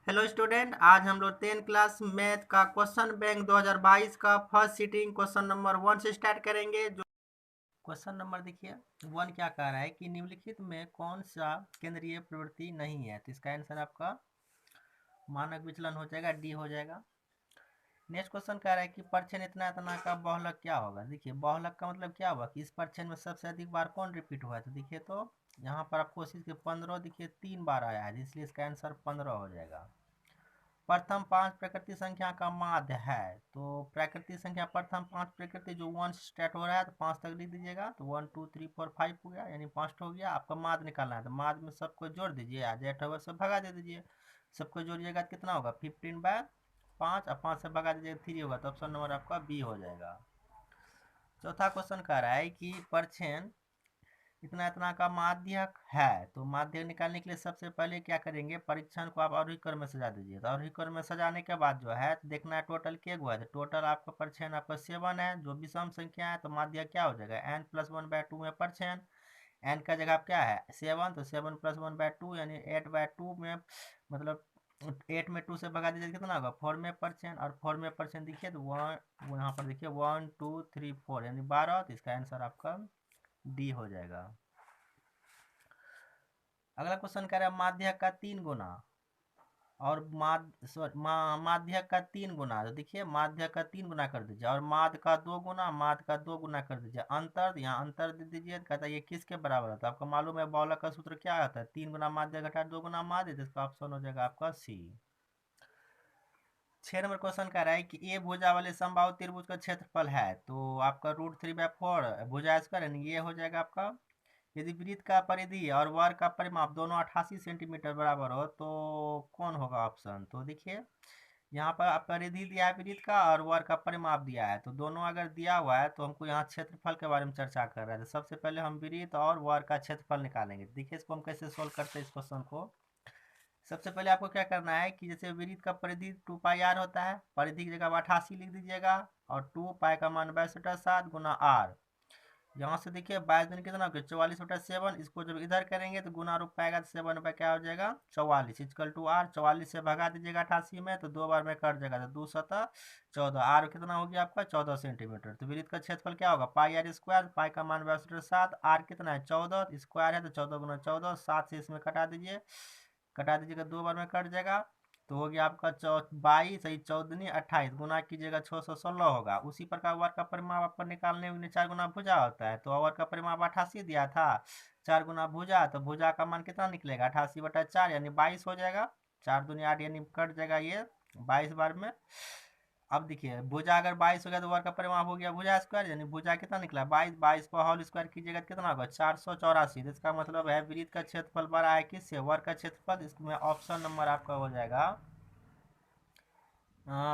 Hello student, आज हम लोग 10 क्लास मैथ का क्वेश्चन बैंक 2022 का फर्स्ट सीटिंग क्वेश्चन नंबर 1 से स्टार्ट करेंगे। जो क्वेश्चन नंबर देखिए 1 क्या कह रहा है कि निम्नलिखित में कौन सा केंद्रीय प्रवृत्ति नहीं है। तो इसका आंसर आपका मानक विचलन हो जाएगा, डी हो जाएगा। नेक्स्ट क्वेश्चन कह रहा है कि परछन इतना इतना का बहुलक क्या होगा। देखिए बहुलक का मतलब क्या हुआ कि इस परछन में सबसे अधिक बार कौन रिपीट हुआ है। तो देखिए तो यहाँ पर आप कोशिश की 15, देखिए 3 बार आया है, इसलिए इसका आंसर 15 हो जाएगा। प्रथम 5 प्रकृति संख्या का माध्य है। तो प्रकृति संख्या प्रथम 5 प्रकृति जो 1 से स्टार्ट हो रहा है तो 5 तक लिख दीजिएगा। तो 1 2 3 4 5 हो गया, यानी 5 हो गया। आपका माध्य निकालना है तो माध्य में सबको जोड़ दीजिए, आ जेठ होगा सब भगा दे दीजिए। सबको जोड़िएगा तो कितना होगा 15/5, और 5 से भगा दीजिएगा 3 होगा। तो ऑप्शन नंबर आपका बी हो जाएगा। चौथा क्वेश्चन कह रहा है कि परछन इतना इतना का माध्यक है। तो माध्यक निकालने के लिए सबसे पहले क्या करेंगे, परीक्षण को आप अवरोही क्रम में सजा दीजिए। तो अवरोही क्रम में सजाने के बाद जो है तो देखना है टोटल के गो है। तो टोटल आपका परछन आपका 7 है, जो विषम संख्या है। तो माध्यक क्या हो जाएगा, n+1/2 में परछन। n का जगह क्या है 7, तो 7+1/2 यानी 8/2 में, मतलब 8 में 2 से भगा दीजिए कितना होगा 4 में परछन। और 4 में परछन देखिए तो यहाँ पर देखिए 1 2 3 4 यानी 12। तो इसका आंसर आपका डी हो जाएगा। अगला क्वेश्चन कह रहा है माध्यक का 3 गुना और माध्यक का 3 गुना। तो देखिए माध्यक का 3 गुना कर दीजिए और माध्य का 2 गुना, माध्य का 2 गुना कर दीजिए। अंतर यहाँ अंतर दे दीजिए। कहता है ये किसके बराबर होता है। आपको मालूम है बहुलक का सूत्र क्या आता है, 3 गुना माध्य घटा 2 गुना माध्य। तो इसका ऑप्शन हो जाएगा आपका सी। 6 नंबर क्वेश्चन कह रहा है कि ए भुजा वाले समबाहु त्रिभुज का क्षेत्रफल है। तो आपका √3/4 भुजा स्क्वायर यानी ये हो जाएगा आपका। यदि वृत्त का परिधि और वर्ग का परिमाप दोनों 88 सेंटीमीटर बराबर हो तो कौन होगा ऑप्शन। तो देखिए यहाँ पर आप परिधि दिया है वृत्त का और वर्ग का परिमाप दिया है। तो दोनों अगर दिया हुआ है तो हमको यहाँ क्षेत्रफल के बारे में चर्चा कर रहे हैं। तो सबसे पहले हम वृत्त और वर्ग का क्षेत्रफल निकालेंगे। देखिए इसको हम कैसे सोल्व करते हैं इस क्वेश्चन को। सबसे पहले आपको क्या करना है कि जैसे वृत्त का परिधि 2πr होता है, परिधि की जगह 88 लिख दीजिएगा और 2π का मान 62.7 गुना r। यहाँ से देखिए 22 दिन कितना हो गया 44/7। इसको जब इधर करेंगे तो गुना रूप पाएगा तो 7 रुपये क्या हो जाएगा 44 इक्वल टू r। 44 से भगा दीजिएगा 88 में तो 2 बार में कट जाएगा। तो 2 7 14, आर कितना हो गया आपका 14 सेंटीमीटर। तो वृत्त का क्षेत्रफल क्या होगा πr², पाई का मान 62.7, आर कितना है 14 स्क्वायर है तो 14 गुना 14, 7 से इसमें कटा दीजिए, कटा दीजिएगा 2 बार में कट जाएगा। तो हो गया आपका 22 14 28 गुना कीजिएगा 616 होगा। उसी प्रकार वर्ग का परिमाप आपको निकालने में 4 गुना भुजा होता है। तो वर्ग का परिमाप 88 दिया था, 4 गुना भुजा, तो भुजा का मान कितना निकलेगा 88/4 यानी 22 हो जाएगा। 4 दूनी 8 यानी कट जाएगा ये 22 बार में। अब देखिए भुजा अगर 22 हो गया तो वर्ग का परिमाप हो गया भुजा स्क्वायर, यानी भुजा कितना निकला 22, 22 को होल स्क्वायर कीजिएगा तो कितना होगा 484। तो इसका मतलब है वृत्त का क्षेत्रफल बड़ा है किससे, वर्ग का क्षेत्रफल। इसमें ऑप्शन नंबर आपका हो जाएगा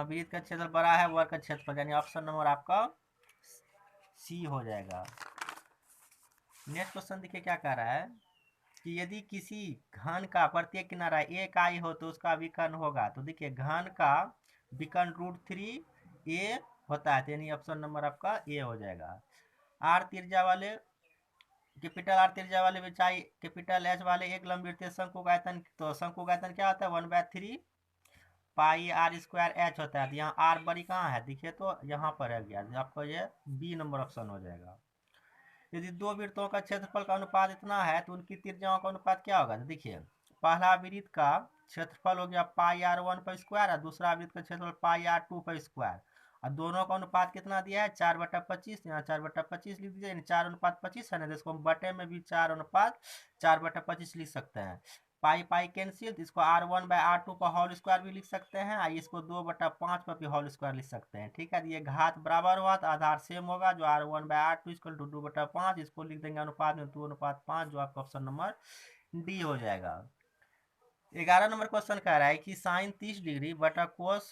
वृत्त का क्षेत्रफल बड़ा है वर्ग का क्षेत्रफल, यानी ऑप्शन नंबर आपका सी हो जाएगा। नेक्स्ट क्वेश्चन देखिए क्या कह रहा है कि यदि किसी घन का प्रत्येक किनारा एक आई हो तो उसका विकर्ण होगा। तो देखिए घन का विकर्ण √3a होता है, यानी ऑप्शन नंबर आपका ए हो जाएगा। आर त्रिज्या वाले कैपिटल आर त्रिज्या वाले बिछाई कैपिटल एच वाले एक लंबवृत्तीय शंकु का आयतन। तो शंकु का आयतन क्या होता है 1/3 πr² h होता है। तो यहाँ आर बड़ी कहाँ है देखिए तो यहाँ पर है गया, आपको ये बी नंबर ऑप्शन हो जाएगा। यदि दो वृत्तों का क्षेत्रफल का अनुपात इतना है तो उनकी त्रिज्याओं का अनुपात क्या होगा। तो देखिए पहला वृत्त का क्षेत्रफल हो गया πr1/² और दूसरा वृत्त का क्षेत्रफल πr2/²। और दोनों का अनुपात कितना दिया है 4/25। यहाँ 4/25 लिख दीजिए, यानी 4:25 है ना। इसको हम बटे में भी 4:4/25 लिख सकते हैं। पाई पाई कैंसिल, तो इसको r1/r2 का होल स्क्वायर भी लिख सकते हैं, और इसको 2/5 का भी होल स्क्वायर लिख सकते हैं। ठीक है, ये घात बराबर हुआ तो आधार सेम होगा, जो r1/r2 इक्वल टू 2/5। इसको लिख देंगे अनुपात में 2:5, जो आपका ऑप्शन नंबर डी हो जाएगा। 11 नंबर क्वेश्चन कह रहा है कि साइन 30 डिग्री बटा कोस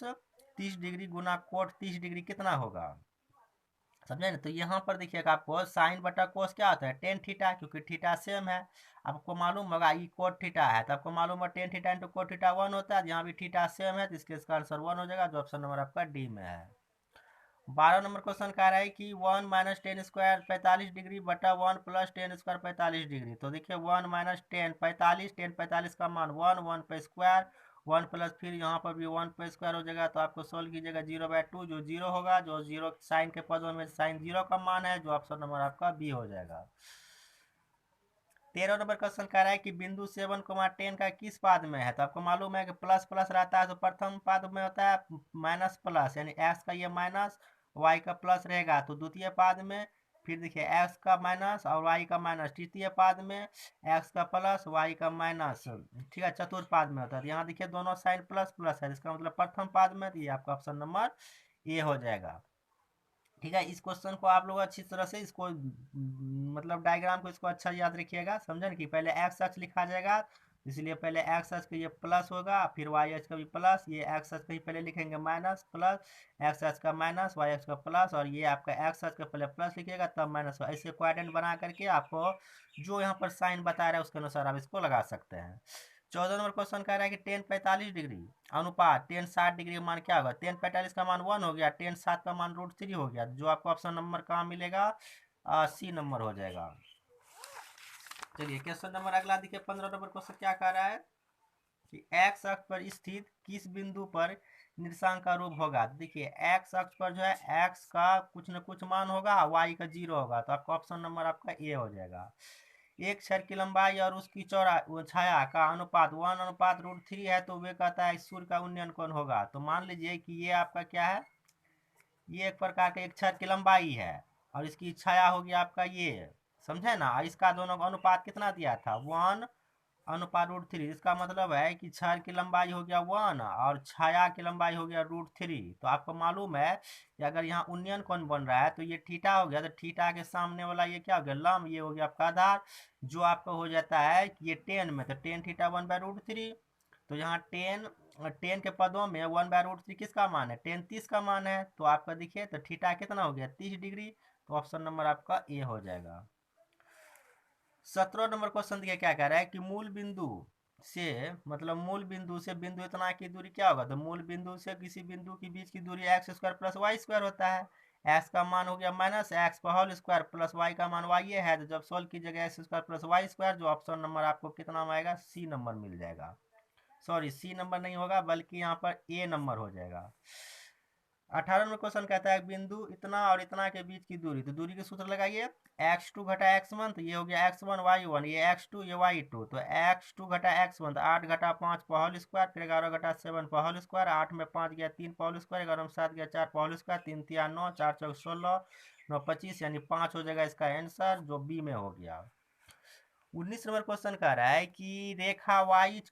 30 डिग्री गुना कोट 30 डिग्री कितना होगा। समझे ना। तो यहाँ पर देखिएगा आपको साइन बटा कोस क्या होता है टेन थीटा, क्योंकि थीटा सेम है। आपको मालूम होगा ये कोट थीटा है तो आपको मालूम है tan theta into cot theta 1 होता है। यहाँ भी थीटा सेम है तो इसका आंसर 1 हो जाएगा, जो ऑप्शन नंबर आपका डी में है। 12 नंबर क्वेश्चन कह रहा है कि 1 - 10² 45 डिग्री बटा 1 + 10² 45 डिग्री। तो देखिए 1 - 10 45, 10 45 का मान 1 1 पे स्क्वायर 1 प्लस फिर यहाँ पर भी 1 पे स्क्वायर हो जाएगा, तो आपको सोल्व कीजिएगा 0/2 जो 0 होगा, जो 0 साइन के पदों में साइन 0 का मान है, जो ऑप्शन नंबर आपका बी हो जाएगा। 13 नंबर क्वेश्चन कह रहा है कि बिंदु 7, 10 का किस पाद में है। तो आपको मालूम है कि प्लस प्लस रहता है, तो प्रथम पाद में होता है माइनस प्लस, यानी एक्स का ये माइनस वाई का प्लस रहेगा तो द्वितीय पाद में। फिर देखिए एक्स का माइनस और वाई का माइनस तृतीय पाद में, एक्स का प्लस वाई का माइनस, ठीक है, चतुर्थ पाद में होता है। यहाँ देखिए दोनों साइन प्लस प्लस है, इसका मतलब प्रथम पाद में, तो ये आपका ऑप्शन नंबर ए हो जाएगा। ठीक है, इस क्वेश्चन को आप लोग अच्छी तरह से इसको मतलब डायग्राम को इसको अच्छा याद रखिएगा, समझे कि पहले एक्स अक्ष लिखा जाएगा, इसलिए पहले एक्स अक्ष का ये प्लस होगा, फिर वाई अक्ष का भी प्लस, ये एक्स अक्ष का ही पहले लिखेंगे माइनस प्लस, एक्स अक्ष का माइनस, वाई अक्ष का प्लस, और ये आपका एक्स अक्ष का पहले प्लस लिखिएगा तब माइनस। ऐसे क्वाड्रेंट बना करके आपको जो यहाँ पर साइन बता रहा है उसके अनुसार आप इसको लगा सकते हैं। 14 नंबर क्वेश्चन कह रहा है कि टेन 45 डिग्री अनुपात टेन 60 डिग्री का मान क्या होगा। टेन 45 का मान 1 हो गया, टेन 7 का मान √3 हो गया, जो आपको ऑप्शन नंबर कहाँ मिलेगा, सी नंबर हो जाएगा। चलिए क्वेश्चन नंबर अगला देखिए, 15 नंबर क्वेश्चन क्या कह रहा है कि एक्स अक्ष पर स्थित किस बिंदु पर निर्देशांक का रूप होगा। देखिए एक्स अक्ष पर जो है एक्स का कुछ न कुछ मान होगा, वाई का 0 होगा, तो आपका ऑप्शन नंबर आपका ए हो जाएगा। एक क्षण की लंबाई और उसकी छाया का अनुपात 1/√3 है, तो वे कहता है सूर्य का उन्नयन कौन होगा। तो मान लीजिए कि ये आपका क्या है, ये एक प्रकार का एक क्षण की लंबाई है और इसकी छाया होगी आपका ये, समझे ना, इसका दोनों का अनुपात कितना दिया था 1/√3। इसका मतलब है कि क्षण की लंबाई हो गया 1 और छाया की लंबाई हो गया √3। तो आपको मालूम है कि अगर यहाँ उन्नयन कोण बन रहा है तो ये थीटा हो गया, तो थीटा के सामने वाला ये क्या हो गया लंब, ये हो गया आपका आधार, जो आपको हो जाता है कि ये टेन में, तो टेन थीटा 1/√3। तो यहाँ टेन के पदों में 1/√3 किसका मान है, टेन 30 का मान है, तो आपका देखिए तो थीटा कितना हो गया 30 डिग्री, तो ऑप्शन नंबर आपका ए हो जाएगा। 17 नंबर क्वेश्चन देखिए क्या कह रहा है कि मूल बिंदु से मतलब मूल बिंदु से बिंदु इतना की दूरी क्या होगा। तो मूल बिंदु से किसी बिंदु के बीच की दूरी x square plus y square होता है। एक्स का मान हो गया माइनस एक्स का होल स्क्वायर प्लस वाई का मान वाई है, तो जब सोल्व कीजिएगा x square plus y square, जो ऑप्शन नंबर आपको कितना आएगा, सी नंबर मिल जाएगा। सॉरी सी नंबर नहीं होगा बल्कि यहाँ पर ए नंबर हो जाएगा। 18 में क्वेश्चन कहता है बिंदु इतना और इतना के बीच की दूरी, तो दूरी के सूत्र लगाइए, x2 घटा x1, तो ये हो गया x1 y1, ये x2 ये y2, तो x2 घटा x1, तो 8 घटा 5 का होल स्क्वायर, फिर 11 घटा 7 का होल स्क्वायर, 8 में 5 गया 3 का होल स्क्वायर, 11 में 7 गया 4 का होल स्क्वायर, 3 3 9, 4 4 16, 9 25, यानी 5 हो जाएगा इसका आंसर, जो बी में हो गया। 19 नंबर क्वेश्चन कह रहा है कि रेखा y =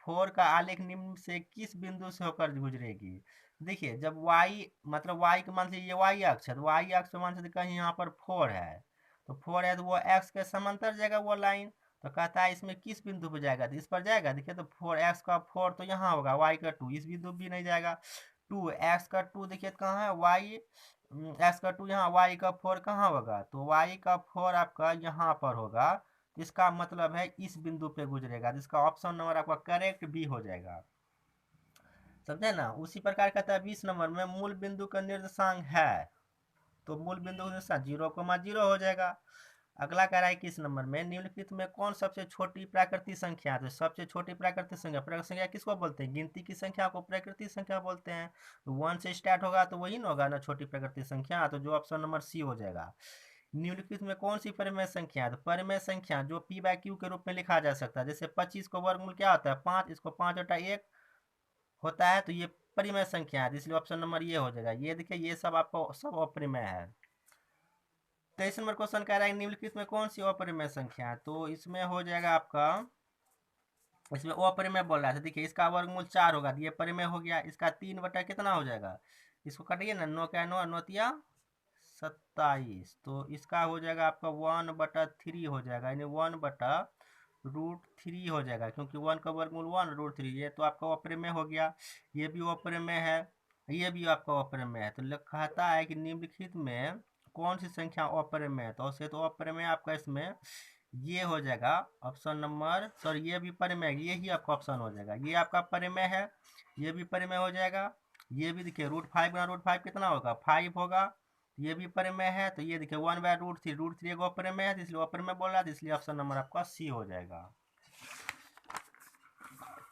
4 का आलेख निम्न से किस बिंदु से होकर गुजरेगी। देखिए जब y मतलब y के मान से ये y अक्ष है, तो y अक्ष के मान से कहीं यहाँ पर 4 है, तो 4 है तो वो x के समांतर जाएगा वो लाइन, तो कहता है इसमें किस बिंदु पर जाएगा, तो इस पर जाएगा। देखिए तो 4x का 4 तो यहाँ होगा, y का 2 इस बिंदु भी नहीं जाएगा, 2x का 2 देखिए कहाँ है y, x का 2 यहाँ, y का 4 कहाँ होगा, तो y का 4 आपका यहाँ पर होगा, इसका मतलब है इस बिंदु पे गुजरेगा, जिसका ऑप्शन नंबर आपका करेक्ट बी हो जाएगा, समझे ना। उसी प्रकार कहता है 20 नंबर में मूल बिंदु का निर्देशांक है, तो मूल बिंदु का निर्देशांक 0,0 हो जाएगा। अगला कह रहा है किस नंबर में निम्नलिखित में कौन सबसे छोटी प्राकृतिक संख्या है। तो सबसे छोटी प्राकृतिक संख्या किसको बोलते हैं, गिनती की संख्या को प्राकृतिक संख्या बोलते हैं। तो 1 से स्टार्ट होगा तो वही ना होगा ना छोटी प्राकृतिक संख्या, तो जो ऑप्शन नंबर सी हो जाएगा। निम्नलिखित में कौन सी परिमेय संख्या है, तो परिमेय संख्या जो p/q के रूप में लिखा जा सकता है। जैसे 25 को वर्गमूल क्या होता है 5, इसको 5/1 होता है, तो ये परिमेय संख्या है, इसलिए ऑप्शन नंबर ये हो जाएगा। ये देखिए ये सब आपको सब अपरिमेय है। 23 नंबर क्वेश्चन कह रहा है निम्नलिखित में कौन सी अपरिमेय संख्या है, तो इसमें हो जाएगा आपका, इसमें अपरिमेय बोल रहा है, देखिए इसका वर्गमूल 4 होगा, ये परिमेय हो गया, इसका 3 बटा कितना हो जाएगा, इसको काटिए ना, 9 क्या 9 9 27, तो इसका हो जाएगा आपका 1/3 हो जाएगा, यानी 1/√3 हो जाएगा, क्योंकि 1 का वर्गमूल 1√3, ये तो आपका अपरिमेय हो गया, ये भी अपरिमेय है, ये भी आपका अपरिमेय है। तो कहता है कि निम्नलिखित में कौन सी संख्या अपरिमेय है, तो उसे तो अपरिमेय आपका इसमें ये हो जाएगा ऑप्शन नंबर, सॉरी ये भी परिमेय, ये ही आपका ऑप्शन हो जाएगा, ये आपका परिमेय है, ये भी परिमेय हो जाएगा। ये भी देखिए √5 गुना √5 कितना होगा 5 होगा, ये भी परिमेय है, तो ये देखिए 1/√3, √3 एगो अपरिमेय है, इसलिए अपरिमेय बोल रहा है, इसलिए ऑप्शन नंबर आपका सी हो जाएगा।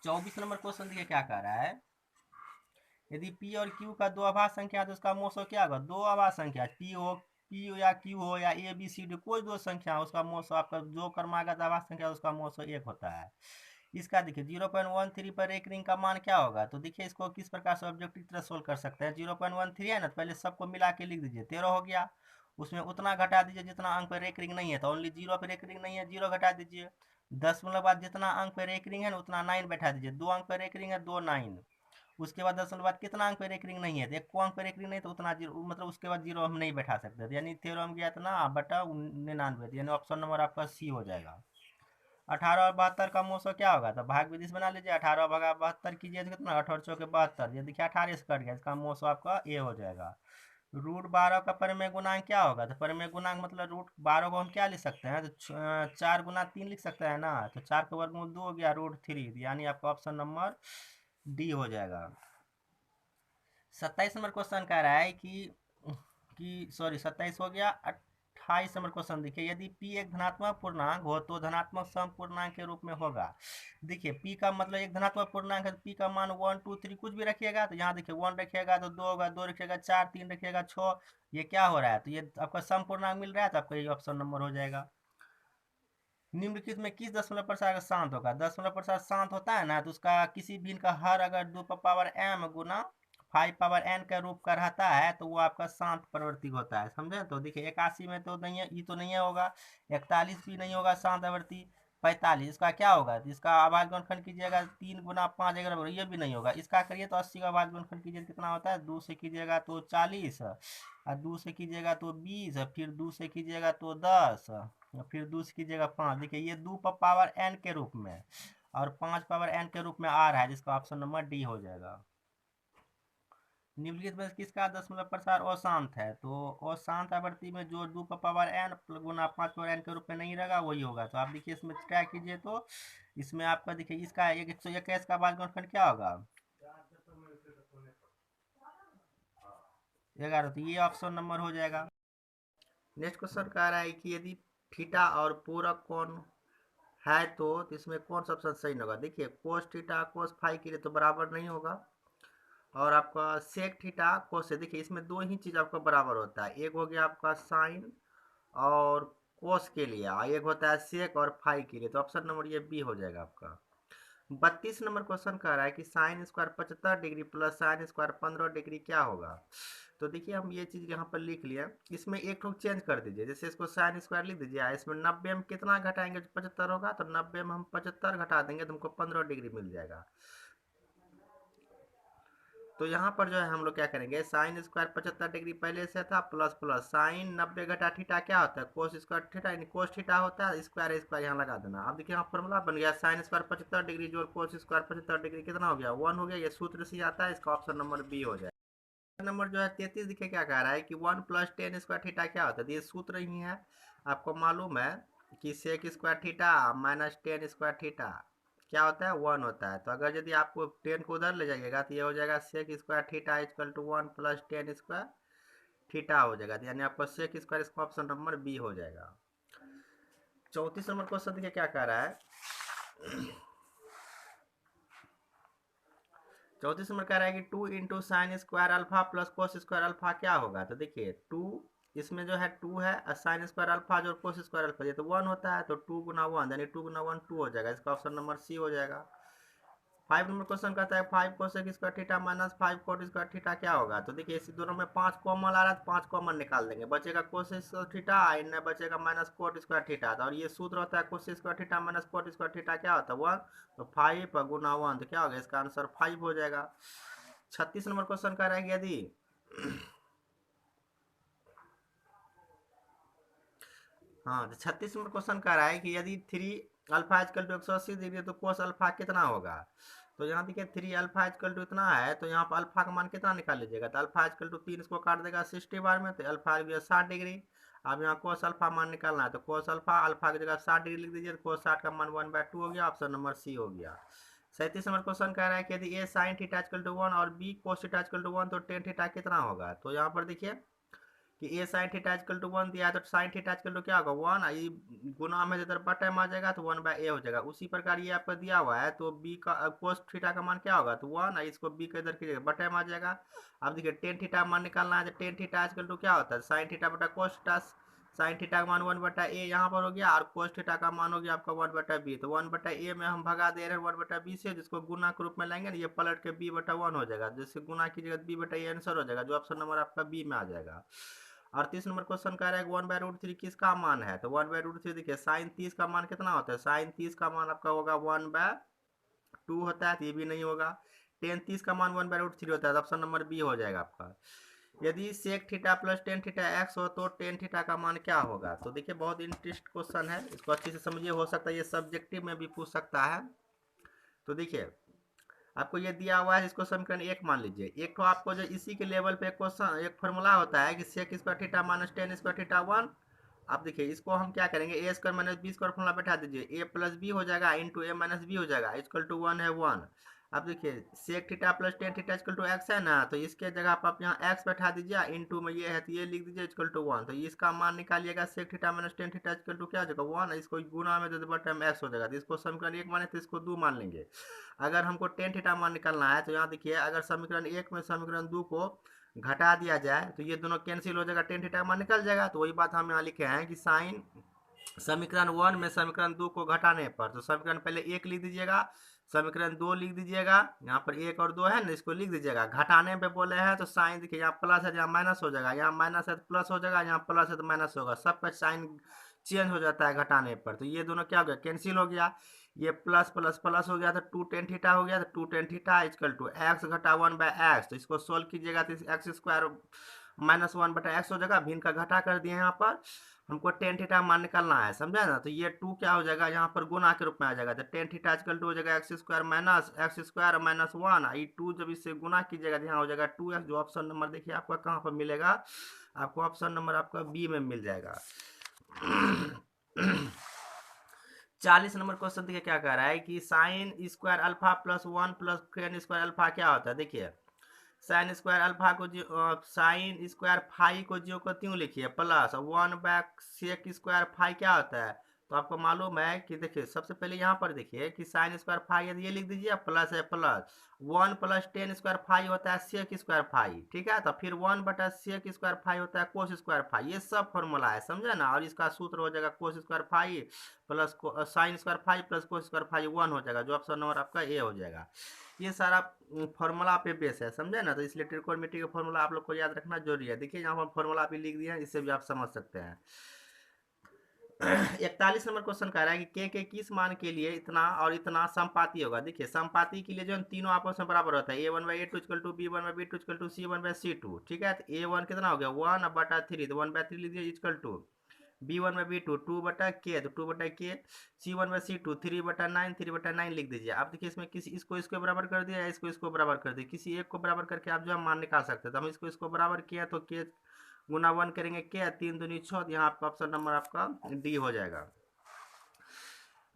24 नंबर क्वेश्चन देखिए क्या कह रहा है। यदि P और Q का दो आभास संख्या है तो उसका मोसो क्या होगा। दो आभास संख्या P या Q हो या ABCD कोई दो संख्या हो, उसका मोसो आपका जो क्रमागत आभास संख्या उसका मोसो 1 होता है। इसका देखिए 0.13 पर एक रिंग का मान क्या होगा। तो देखिए इसको किस प्रकार से ऑब्जेक्टिव की तरह सोल्व कर सकते हैं। 0.13 है ना, तो पहले सबको मिला के लिख दीजिए, 13 हो गया। उसमें उतना घटा दीजिए जितना अंक पर एक रिंग नहीं है, तो ओनली 0 पर एक रिंग नहीं है, 0 घटा दीजिए। 10 मतलब बाद जितना अंक पर एक रिंग है ना उतना 9 बैठा दीजिए, 2 अंक पर एक रिंग है, 2 9। उसके बाद 10 बाद कितना अंक पर एक रिंग नहीं है, तो एक को अंक पर एक रिंग नहीं, तो उतना जीरो मतलब उसके बाद जीरो हम नहीं बैठा सकते, यानी 13 गया इतना बटा 99, यानी ऑप्शन नंबर आपका सी हो जाएगा। 18 और 72 का मोसो क्या होगा। तो भाग विधि से बना लीजिए, 18 भगा 72 कीजिए तो कितना, 18 चौके 72, ये देखिए 18 से कट गया, इसका मोसो आपका ए हो जाएगा। रूट 12 का परिमेय गुणांक क्या होगा। तो परिमेय गुणांक मतलब रूट 12 को हम क्या लिख सकते हैं, तो 4 गुना 3 लिख सकते हैं ना, तो 4 का वर्गमूल 2 हो गया रूट 3, यानी आपका ऑप्शन नंबर डी हो जाएगा। 27 नंबर क्वेश्चन कह रहा है कि सॉरी 27 हो गया। 28 नंबर क्वेश्चन देखिए, यदि p एक धनात्मक पूर्णांक हो तो धनात्मक सम पूर्णांक के रूप में होगा। देखिए p का मतलब एक धनात्मक पूर्णांक है, तो p का मान 1 2 3 कुछ भी रखिएगा, तो यहाँ देखिए 1 रखिएगा तो 2 होगा, 2 रखिएगा 4, 3 रखिएगा 6, ये क्या हो रहा है, तो ये आपका सम पूर्णांक मिल रहा है, तो आपका ये ऑप्शन नंबर हो जाएगा। निम्नलिखित में किस दशमलव प्रसार शांत होगा। दशमलव प्रसार शांत होता है ना, तो उसका किसी भिन्न का हर अगर 2 पावर m गुना 5 पावर n का रूप का रहता है तो वो आपका शांत प्रवृत्ति होता है, समझे। तो देखिए 81 में तो नहीं है, ये तो नहीं है होगा, 41 भी नहीं होगा शांत आवृत्ति, 45 इसका क्या होगा, तो इसका आभाज्य गुणनखंड कीजिएगा 3 गुना 5 11, ये भी नहीं होगा। इसका करिए तो 80 का आभाज्य गुणनखंड कीजिए कितना होता है, 2 से कीजिएगा तो 40, और 2 से कीजिएगा तो 20, फिर 2 से कीजिएगा तो 10, फिर 2 से कीजिएगा 5। देखिए ये 2 पावर n के रूप में और 5 पावर n के रूप में आ रहा है, जिसका ऑप्शन नंबर डी हो जाएगा। निम्नलिखित में किसका दशमलव प्रसार अशांत है। तो अशांत आवृत्ति में जो 2 पावर n गुना 5 पावर n के रूप में नहीं रहेगा वही होगा। तो आप देखिए इसमें क्या कीजिए, तो इसमें आपका देखिए इसका 121 का आभाज्य गुणनखंड क्या होगा, 11, तो ये ऑप्शन नंबर हो जाएगा। नेक्स्ट क्वेश्चन कह रहा है कि यदि थीटा और पूरक कोण है तो इसमें कौन सा ऑप्शन सही होगा। देखिए कोस थीटा कोस फाई के लिए तो बराबर नहीं होगा, और आपका सेक थीटा कोस से, देखिए इसमें दो ही चीज आपका बराबर होता है, एक हो गया आपका साइन और कोस के लिए, एक होता है सेक और फाई के लिए, तो ऑप्शन नंबर ये बी हो जाएगा आपका। 32 नंबर क्वेश्चन कह रहा है कि sine square 75 degree plus sine square 15 degree क्या होगा। तो देखिए हम ये चीज यहाँ पर लिख लिया, इसमें एक ठोक चेंज कर दीजिए, जैसे इसको साइन स्क्वायर लिख दीजिए, इसमें 90 में कितना घटाएंगे, 75 होगा, तो 90 में हम 75 घटा देंगे तो हमको 15 डिग्री मिल जाएगा। तो यहाँ पर जो है हम लोग क्या करेंगे, साइन स्क्वायर 75 डिग्री पहले से था, प्लस प्लस साइन 90 घटा थीटा क्या होता है, कोस स्क्वायर थीटा, यानी कोस थीटा होता है, स्क्वायर स्क्वायर यहाँ लगा देना। अब देखिए यहाँ फॉर्मूला बन गया, साइन स्क्वायर 75 डिग्री जोड़ कोस स्क्वायर 75 डिग्री कितना हो गया, 1 हो गया, ये सूत्र से आता है, इसका ऑप्शन नंबर बी हो जाए। नंबर जो है 33 देखिए क्या कह रहा है कि 1 प्लस टेन स्क्वायर थीटा क्या होता है, ये सूत्र ही है, आपको मालूम है कि sec square theta minus ten square theta क्या होता है, 1 होता है। तो अगर यदि आपको 10 को उधर ले जाइएगा तो ये हो जाएगा sec square theta equal to 1 plus tan square theta हो जाएगा, तो यानी आपको सेक स्क्वायर, इसका ऑप्शन नंबर बी हो जाएगा। 34 नंबर क्वेश्चन देखिए क्या कह रहा है, 34 नंबर कह रहा है कि 2 into sine square alpha plus cos square alpha क्या होगा। तो देखिए 2 इसमें जो है 2 है, और साइन स्क्वायर अल्फा जो कोस स्क्वायर अल्फा ये तो 1 होता है, तो 2 गुना 1 यानी 2 गुना 1 2 हो जाएगा, इसका ऑप्शन नंबर सी हो जाएगा। 5 नंबर क्वेश्चन कहता है 5 cosec square theta minus 5 coat square theta क्या होगा। तो देखिए इस दोनों में 5 कॉमन आ रहा है, तो 5 कॉमन निकाल देंगे, बचेगा कोस स्क्वायर थीटा, इनमें बचेगा माइनस कोट स्क्वायर थीटा, और ये सूत्र होता है cos square theta minus cot square theta क्या होता है 1, तो 5 गुना 1, तो क्या होगा, इसका आंसर 5 हो जाएगा। 36 नंबर क्वेश्चन कह रहा है कि यदि हाँ, तो 36 नंबर क्वेश्चन कह रहा है कि यदि 3 अल्फा इक्वल टू 180 डिग्री तो कोस अल्फा कितना होगा। तो यहाँ देखिए 3 अल्फा इक्वल टू इतना है, तो यहाँ पर अल्फा का मान कितना निकाल लीजिएगा, तो अल्फा इक्वल टू 3 इसको काट देगा 60 बार में, तो अल्फा गया 60 डिग्री। अब यहाँ कोस अल्फा मान निकालना है, तो कोस अल्फा अल्फा की जगह 60 डिग्री लिख दीजिए, तो कोस 60 का मान 1/2 हो गया, ऑप्शन नंबर सी हो गया। 37 नंबर क्वेश्चन कह रहा है कि यदि a sine theta equal to 1 और b cos theta equal to 1 तो टेन थीटा कितना होगा। तो यहाँ पर देखिए कि ए साइन थीटा इक्वल टू 1 दिया है तो साइन थीटा इक्वल टू क्या होगा 1, ये गुना में इधर बटे में आ जाएगा तो 1/a हो जाएगा। उसी प्रकार ये आपका दिया हुआ है तो b का कोस थीटा का मान क्या होगा तो 1, इसको b का इधर कीजिएगा बटे में आ जाएगा। अब देखिए टेन थीटा मान निकालना है तो टेन थीटा इक्वल टू क्या होता है साइन थीटा बटा कोस थीटा। साइन थीटा का मान 1/a यहाँ पर हो गया और कोस थीटा का मान हो गया आपका 1/b। तो 1/a में हम भगा दे रहे हैं 1/b से, जिसको गुना के रूप में लेंगे ना ये पलट के b/1 हो जाएगा, जिससे गुना कीजिएगा b/a आंसर हो जाएगा, जो ऑप्शन नंबर आपका बी में आ जाएगा। और 30 नंबर क्वेश्चन कह रहा है 1/√3 किसका मान है तो 1/√3 देखिए साइन 30 का मान कितना होता है साइन 30 का मान आपका होगा 1/2 होता है, तो ये भी नहीं होगा। टेन 30 का मान 1/√3 होता है, तो ऑप्शन नंबर बी हो जाएगा आपका। यदि sec theta plus tan theta x हो तो टेन थीटा का मान क्या होगा। तो देखिए बहुत इंटरेस्ट क्वेश्चन है, इसको अच्छे से समझिए, हो सकता है ये सब्जेक्टिव में भी पूछ सकता है। तो देखिए आपको ये दिया हुआ है, इसको समीकरण 1 मान लीजिए। एक तो आपको जो इसी के लेवल पे क्वेश्चन एक फॉर्मूला होता है कि sec square theta minus ten square theta 1। आप देखिए इसको हम क्या करेंगे a square minus b square formula बैठा दीजिए, ए प्लस बी हो जाएगा इंटू ए माइनस बी हो जाएगा इक्वल टू 1 है 1। अब देखिए sec theta plus tan theta equal to x है ना, तो इसके जगह आप यहाँ एक्स बैठा दीजिए, इंटू में ये है तो ये लिख दीजिए इक्वल टू 1। तो इसका मान निकालिएगा sec theta minus ten theta equal to क्या हो जाएगा 1, इसको गुना में दे दे बटे में एक्स हो जाएगा। तो इसको समीकरण 1 माने तो इसको 2 मान लेंगे। अगर हमको टेन थीटा मान निकालना है तो यहाँ देखिए अगर समीकरण 1 में समीकरण 2 को घटा दिया जाए तो ये दोनों कैंसिल हो जाएगा, टेन थीटा मान निकल जाएगा। तो वही बात हम यहाँ लिखे हैं कि साइन समीकरण 1 में समीकरण 2 को घटाने पर, तो समीकरण पहले 1 लिख दीजिएगा, समीकरण 2 लिख दीजिएगा, यहाँ पर 1 और 2 है ना इसको लिख दीजिएगा। घटाने पे बोले हैं तो साइन देखिए यहाँ प्लस है यहाँ माइनस हो जाएगा, यहाँ माइनस है तो प्लस हो जाएगा, यहाँ प्लस है तो माइनस होगा, सबका साइन चेंज हो जाता है घटाने पर। तो ये दोनों क्या हो गया कैंसिल हो गया, ये प्लस प्लस प्लस हो गया तो 2 टेन थीटा हो गया, तो 2 tan theta equal to x घटा 1/x। तो इसको सोल्व कीजिएगा तो एक्स स्क्वायर माइनस 1/x हो जाएगा, भिन्न का घटा कर दिए यहाँ पर। हमको टेन थीटा मान निकालना है, समझा ना। तो ये 2 क्या हो जाएगा यहाँ पर गुना के रूप में आ जाएगा, तो टेन थीटा इक्वल टू हो जाएगा एक्स स्क्वायर माइनस 1। ये 2 जब इससे गुना कीजिएगा तो यहाँ हो जाएगा 2x, जो ऑप्शन नंबर देखिए आपका कहाँ पर मिलेगा, आपको ऑप्शन नंबर आपका बी में मिल जाएगा। 40 नंबर क्वेश्चन देखिए क्या कह रहा है कि sine square alpha plus 1 plus tan square alpha क्या होता है। देखिए साइन स्क्वायर अल्फा को साइन स्क्वायर फाई को जो को त्यों लिखिए प्लस 1/सेक स्क्वायर फाई क्या होता है। तो आपको मालूम है कि देखिए सबसे पहले यहाँ पर देखिए कि साइन स्क्वायर फाई यदि ये लिख दीजिए प्लस है plus 1 plus tan square phi होता है सेक स्क्वायर फाई, ठीक है। तो फिर 1/सेक स्क्वायर फाई होता है कोस स्क्वायर फाई, ये सब फॉर्मूला है, समझे ना। और इसका सूत्र हो जाएगा cos square phi plus sine square phi plus cos square phi 1 हो जाएगा, जो ऑप्शन नंबर आपका ए हो जाएगा। ये सारा फॉर्मूला पे बेस है, समझे ना। तो इसलिए ट्रिकोनोमेट्री का फॉर्मूला आप लोग को याद रखना जरूरी है। देखिए यहाँ पर फॉर्मूला भी लिख दिया है, इससे भी आप समझ सकते हैं। 41 नंबर क्वेश्चन कह रहा है कि के किस मान के लिए इतना और इतना समपाती होगा। देखिए समपाती के लिए जो तीनों आपस में बराबर होता है, a1/a2 equal to b1/b2 equal to c1/c2, ठीक है। तो a1 कितना हो गया 1/3, तो 1/3 लीजिए इक्वल टू b1/b2 2/k, तो 2/k, c1/c2 3/9, 3/9 लिख दीजिए। आप देखिए इसमें किसी इसको इसको बराबर कर दिया या इसको बराबर कर दिया, किसी एक को बराबर करके आप जो है मान निकाल सकते हैं। तो हम इसको बराबर किया तो के गुना 1 करेंगे के 3 दूनी 6, यहाँ आपका ऑप्शन नंबर आपका डी हो जाएगा।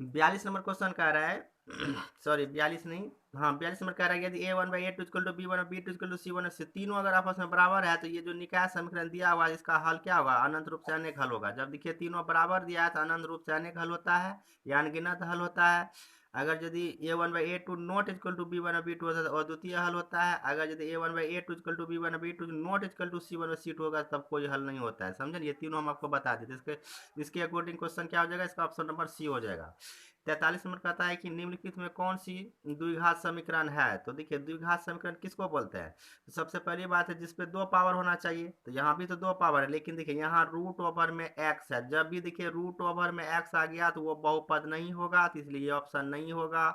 42 नंबर क्वेश्चन कह रहा है सॉरी 42 नहीं, हाँ 42 नंबर कह रहा है यदि a1/a2 equal to b1/b2 equal to c1/c, तीनों अगर आपस में बराबर है तो ये जो निकाय समीकरण दिया हुआ है इसका हल क्या होगा अनंत रूप से अनेक हल होगा। जब देखिए तीनों बराबर दिया है तो अनंत रूप से अनेक हल होता है या अनगिनत हल होता है। अगर यदि a1/a2 not equal to b1/b2 होता है तो अद्वितीय हल होता है। अगर यदि a1/a2 equal to b1/b2 not equal to c1/c2 होगा तब कोई हल नहीं होता है, समझे। ये तीनों हम आपको बता देते, इसके अकॉर्डिंग क्वेश्चन क्या हो जाएगा, इसका ऑप्शन नंबर सी हो जाएगा। 43 नंबर कहता है कि निम्नलिखित में कौन सी द्विघात समीकरण है। तो देखिए द्विघात समीकरण किसको बोलते हैं। तो सबसे पहली बात है जिसपे 2 पावर होना चाहिए, तो यहाँ भी तो 2 पावर है, लेकिन देखिए यहाँ रूट ओवर में एक्स है। जब भी देखिए रूट ओवर में एक्स आ गया तो वो बहुपद नहीं होगा, तो इसलिए ये ऑप्शन नहीं होगा।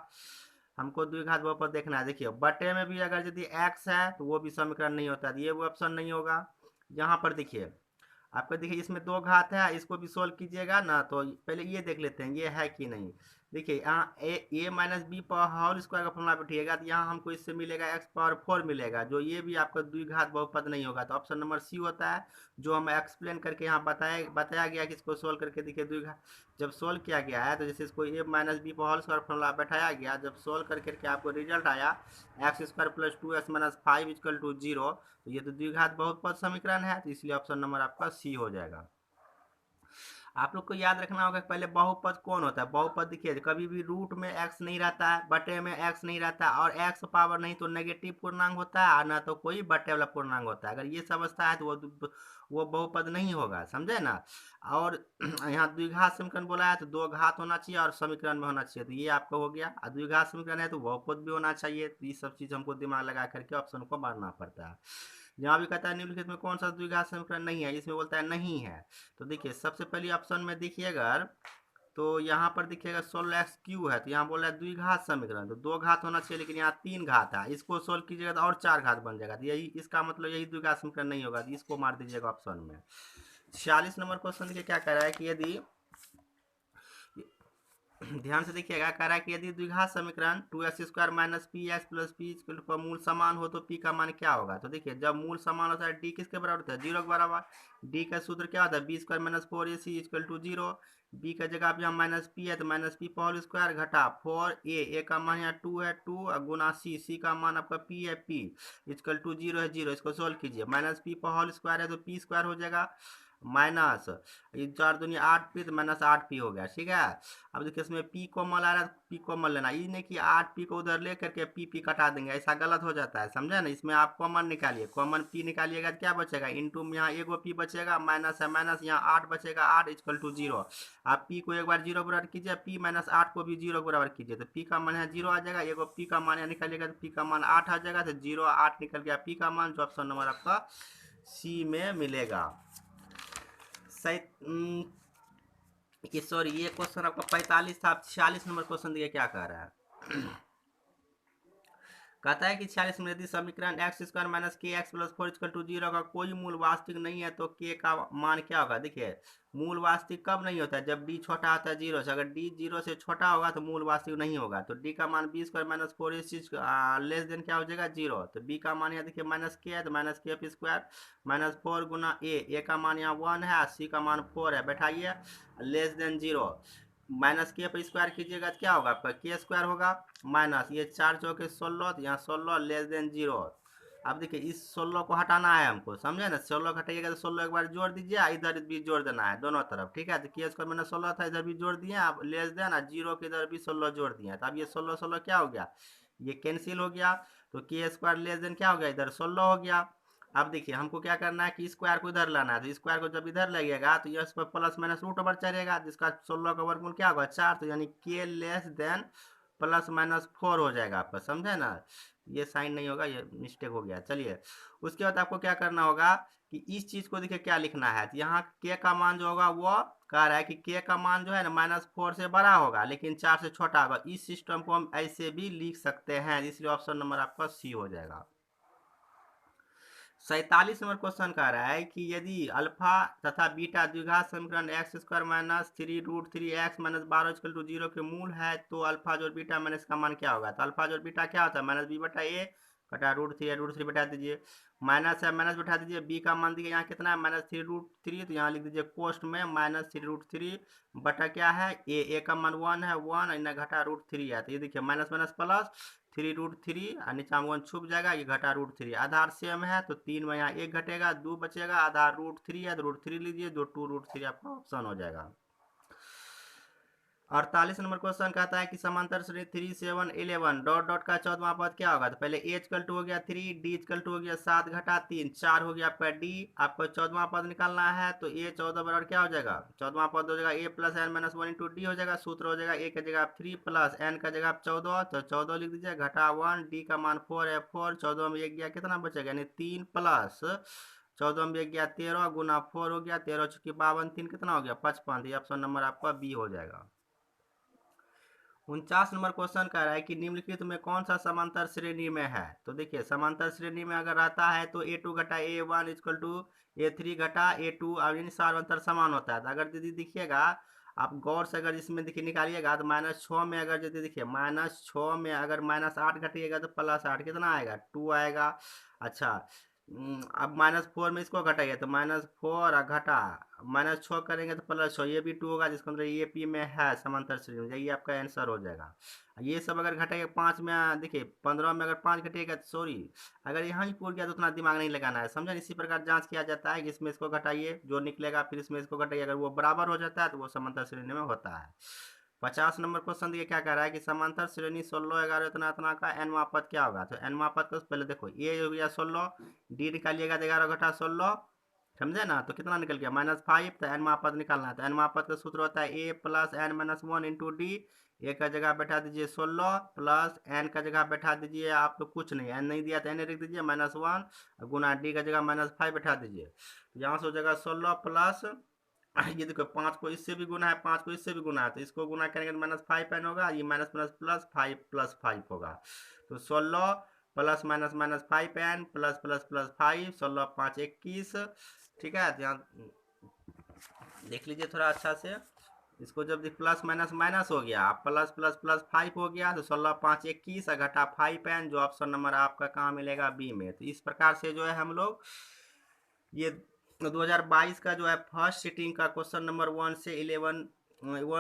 हमको द्विघात बहुपद देखना है। देखिए बटे में भी अगर यदि एक्स है तो वो भी समीकरण नहीं होता, ये वो ऑप्शन नहीं होगा। यहाँ पर देखिए आपको देखिए इसमें 2 घात है, इसको भी सोल्व कीजिएगा ना, तो पहले ये देख लेते हैं ये है कि नहीं। देखिए यहाँ a minus b power whole square का फॉर्मूला बैठिएगा तो यहाँ हमको इससे मिलेगा एक्स पावर 4 मिलेगा, जो ये भी आपका द्विघात बहुपद नहीं होगा। तो ऑप्शन नंबर सी होता है, जो हम एक्सप्लेन करके यहाँ बताया गया कि इसको सोल्व करके देखिए द्विघात जब सोल्व किया गया है तो जैसे इसको a minus b power whole square formula बैठाया गया, जब सोल्व करके आपको रिजल्ट आया x square plus 2x minus 5 equal to 0, तो ये तो द्विघात बहुपद समीकरण है, तो इसलिए ऑप्शन नंबर आपका सी हो जाएगा। आप लोग को याद रखना होगा पहले बहुपद कौन होता है। बहुपद देखिए कभी भी रूट में एक्स नहीं रहता है, बटे में एक्स नहीं रहता है, और एक्स पावर नहीं तो नेगेटिव पूर्णांक होता है, और ना तो कोई बटे वाला पूर्णांक होता है। अगर ये सब अवस्था है तो वो बहुपद नहीं होगा, समझे ना। और यहाँ द्विघात समीकरण बोला है तो दो घात होना चाहिए और समीकरण में होना चाहिए, तो ये आपका हो गया। द्विघात समीकरण है तो बहुपद भी होना चाहिए, तो ये सब चीज हमको दिमाग लगा करके ऑप्शन को मारना पड़ता है। यहाँ भी कहता है निम्नलिखित में कौन सा द्विघात समीकरण नहीं है, इसमें बोलता है नहीं है। तो देखिए सबसे पहले ऑप्शन में देखिएगा तो यहाँ पर देखिएगा 16x³ है, तो यहाँ बोल रहा है द्विघात समीकरण, तो दो घात होना चाहिए, लेकिन यहाँ तीन घात है। इसको सोल्व कीजिएगा तो और चार घात बन जाएगा, तो यही इसका मतलब यही द्विघात समीकरण नहीं होगा, तो इसको मार दीजिएगा ऑप्शन में। 46 नंबर क्वेश्चन देखिए क्या कह रहा है कि यदि ध्यान से देखिएगा, कह रहा है कि यदि द्विघात समीकरण 2x² minus P x plus P का मूल समान हो तो p का मान क्या होगा। तो देखिए जब मूल समान होता है d किसके बराबर होता है, 0 के बराबर। d का सूत्र क्या होता है, b² minus 4ac equal to 0। b का जगह आप यहाँ माइनस p है तो माइनस p होल स्क्वायर घटा 4a का मान यहाँ 2 है 2 गुना c का मान आपका p है p इक्वल टू 0 है 0। इसको सोल्व कीजिए, माइनस p होल स्क्वायर है तो p² हो जाएगा, माइनस ये 4 दूनी 8p तो माइनस 8p हो गया, ठीक है। अब देखिए इसमें p कॉमन आ रहा है, p कॉमन लेना, ये नहीं कि 8p को उधर ले करके p कटा देंगे, ऐसा गलत हो जाता है, समझे ना। इसमें आप कॉमन निकालिए, कॉमन p निकालिएगा तो क्या बचेगा, इंटू में यहाँ एगो p बचेगा, माइनस है माइनस, यहाँ 8 बचेगा, 8 इक्वल टू 0। आप p को एक बार 0 बराबर कीजिए, p माइनस 8 को भी 0 बराबर कीजिए, तो p का मान यहाँ 0 आ जाएगा, एगो p का मान यहाँ निकालिएगा तो p का मान 8 आ जाएगा, तो 0 8 निकल गया p का मान, जो ऑप्शन नंबर आपका सी में मिलेगा। सॉरी ये क्वेश्चन आपका 45 था। 46 नंबर क्वेश्चन देखिए क्या कह रहा है। कहता है कि 46 में यदि समीकरण x² माइनस के एक्स प्लस 4 इक्वल टू 0 का कोई मूल वास्तविक नहीं है तो k का मान क्या होगा। देखिए मूल वास्तविक कब नहीं होता है, जब d छोटा होता है 0 से। अगर d 0 से छोटा होगा तो मूल वास्तविक नहीं होगा, तो d का मान b² माइनस 4 लेस देन क्या हो जाएगा 0। तो b का मान यहाँ देखिए माइनस k है तो minus k² minus 4 Guna a का मान यहाँ 1 है, c का मान 4 है, बैठाइए लेस देन 0। माइनस के पर स्क्वायर कीजिएगा तो क्या होगा आपका k² होगा, माइनस ये 4 चौके 16, तो यहाँ 16 लेस देन 0। अब देखिए इस 16 को हटाना है हमको, समझे ना। 16 को हटाइएगा तो 16 एक बार जोड़ दीजिए, इधर भी जोड़ देना है दोनों तरफ, ठीक है। तो k² मैंने 16 था, इधर भी जोड़ दिए आप लेस देन, 0 के इधर भी 16 जोड़ दिए, तो अब ये 16 16 क्या हो गया, ये कैंसिल हो गया, तो k² लेस देन क्या हो गया, इधर 16 हो गया। अब देखिए हमको क्या करना है कि स्क्वायर को इधर लाना है, तो स्क्वायर को जब इधर लगेगा तो यह प्लस माइनस रूट ओवर चलेगा, जिसका 16 का वर्गमूल क्या होगा 4, तो यानी के लेस देन प्लस माइनस 4 हो जाएगा आपका, समझे ना। ये साइन नहीं होगा, ये मिस्टेक हो गया। चलिए उसके बाद आपको क्या करना होगा कि इस चीज को देखिए क्या लिखना है, तो यहाँ के का मान जो होगा वो कह रहा है कि के का मान जो है ना -4 से बड़ा होगा लेकिन 4 से छोटा होगा। इस सिस्टम को हम ऐसे भी लिख सकते हैं, इसलिए ऑप्शन नंबर आपका सी हो जाएगा। 47 नंबर क्वेश्चन कह रहा है कि यदि अल्फा तथा बीटा द्विघात समीकरण x² minus 3√3x minus 12 equal to 0 के मूल है तो अल्फा जोड़ बीटा माइनस का मान क्या होगा। तो अल्फा जोड़ बीटा क्या होता है, माइनस बी बटा ए घटा √3 बैठा दीजिए, माइनस है माइनस बैठा दीजिए, बी का मान दीजिए यहाँ कितना है -3√3, तो यहाँ लिख दीजिए कोष्ट में -3√3 बटा क्या है ए का मान 1 है 1 इन्हें घटा √3 है, तो ये देखिए माइनस माइनस प्लस 3√3 और नीचा में 1 छुप जाएगा, ये घटा √3। आधार सेम है तो 3 में यहाँ 1 घटेगा 2 बचेगा, आधार √3 है तो √3 लीजिए, जो 2√3 आपका ऑप्शन हो जाएगा। 48 नंबर क्वेश्चन कहता है कि समांतर श्रेणी 3 7 11 डॉट डॉट का 14वां पद क्या होगा। तो पहले ए इक्वल टू हो गया 3, डी इक्वल टू हो गया 7 घटा 3 4 हो गया आपका डी। आपको 14वां पद निकालना है तो ए 14 बराबर क्या हो जाएगा, 14वां पद हो जाएगा a plus n minus 1 into d हो जाएगा। सूत्र हो जाएगा ए की जगह आप 3 प्लस एन का जगह आप 14, तो 14 लिख दीजिए घटा 1, डी का मान 4 है 4, 14 में 1 गया कितना बचेगा यानी 3 प्लस 14 में 1 गया 13 गुना 4 हो गया 13 चुकी 52 3 कितना हो गया 55, ये ऑप्शन नंबर आपका बी हो जाएगा। 49 नंबर क्वेश्चन कह रहा है कि निम्नलिखित में कौन सा समांतर श्रेणी में है। तो देखिए समांतर श्रेणी में अगर रहता है तो a2 घटा a1 इक्वल टू a3 घटा a2, और इन सारे अंतर समान होता है। तो अगर दीदी देखिएगा आप गौर से अगर इसमें देखिए निकालिएगा तो -6 में अगर यदि देखिए -6 में अगर -8 घटिएगा तो +8 कितना आएगा 2 आएगा। अच्छा अब -4 में इसको घटाइए तो -4 घटा -6 करेंगे तो +6 ये भी 2 होगा, जिसका मतलब ये पी में है समांतर श्रेणी में, ये आपका आंसर हो जाएगा। ये सब अगर घटाइए 5 में देखिए 15 में अगर 5 घटेगा तो सॉरी अगर यहाँ ही पूर गया तो उतना दिमाग नहीं लगाना है, समझे। इसी प्रकार जांच किया जाता है कि इसमें इसको घटाइए जो निकलेगा, फिर इसमें इसको घटाइए, अगर वो बराबर हो जाता है तो वो समांतर श्रेणी में होता है। 50 नंबर क्वेश्चन देखिए क्या कह रहा है कि समांतर श्रेणी 16 11 इतना इतना का n पद क्या होगा। तो n पद को पहले देखो ये हो गया 16, डी निकालिएगा तो 11 घटा 16, समझे ना। तो कितना निकल गया -5, तो n पद निकालना है। तो n पद का सूत्र होता है a plus n minus 1 into d. A का जगह बैठा दीजिए 16 प्लस n का जगह बैठा दीजिए आप तो कुछ नहीं, n नहीं दिया तो n लिख दीजिए -1 गुना डी का जगह -5 बैठा दीजिए। तो यहाँ से हो जाएगा 16 प्लस ये देखो 5 को इससे भी गुना है, 5 को इससे भी गुना है, तो इसको गुना करेंगे तो -5n होगा, ये माइनस प्लस प्लस 5 प्लस 5 होगा। तो 16 plus minus minus 5n plus plus plus 5, 16 5 21। ठीक है, ध्यान देख लीजिए थोड़ा अच्छा से। इसको जब प्लस माइनस माइनस हो गया, प्लस प्लस प्लस 5 हो गया, तो 16 5 21 घटा 5n, जो ऑप्शन नंबर आपका कहाँ मिलेगा बी में। तो इस प्रकार से जो है हम लोग ये 2022 का जो है फर्स्ट सिटिंग का क्वेश्चन नंबर 1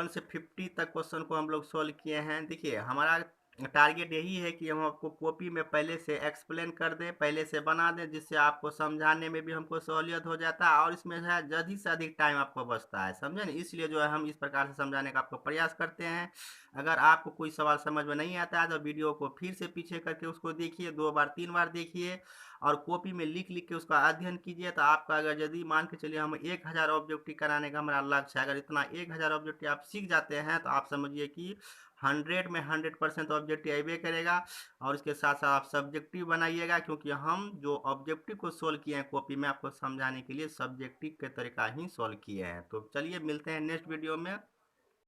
से 50 तक क्वेश्चन को हम लोग सोल्व किए हैं। देखिए हमारा टारगेट यही है कि हम आपको कॉपी में पहले से एक्सप्लेन कर दें, पहले से बना दें, जिससे आपको समझाने में भी हमको सहूलियत हो जाता है और इसमें जो है जल्दी से अधिक टाइम आपको बचता है, समझे ना। इसलिए जो है हम इस प्रकार से समझाने का आपको प्रयास करते हैं। अगर आपको कोई सवाल समझ में नहीं आता है तो वीडियो को फिर से पीछे करके उसको देखिए, 2 बार 3 बार देखिए और कॉपी में लिख लिख के उसका अध्ययन कीजिए। तो आपका अगर यदि मान के चलिए हम 1000 ऑब्जेक्टिव कराने का हमारा लक्ष्य है, अगर इतना 1000 ऑब्जेक्टिव आप सीख जाते हैं तो आप समझिए कि 100 में 100% ऑब्जेक्टिव अबे करेगा। और इसके साथ साथ आप सब्जेक्टिव बनाइएगा, क्योंकि हम जो ऑब्जेक्टिव को सोल्व किए हैं कॉपी में आपको समझाने के लिए सब्जेक्टिव के तरीका ही सोल्व किए हैं। तो चलिए मिलते हैं नेक्स्ट वीडियो में।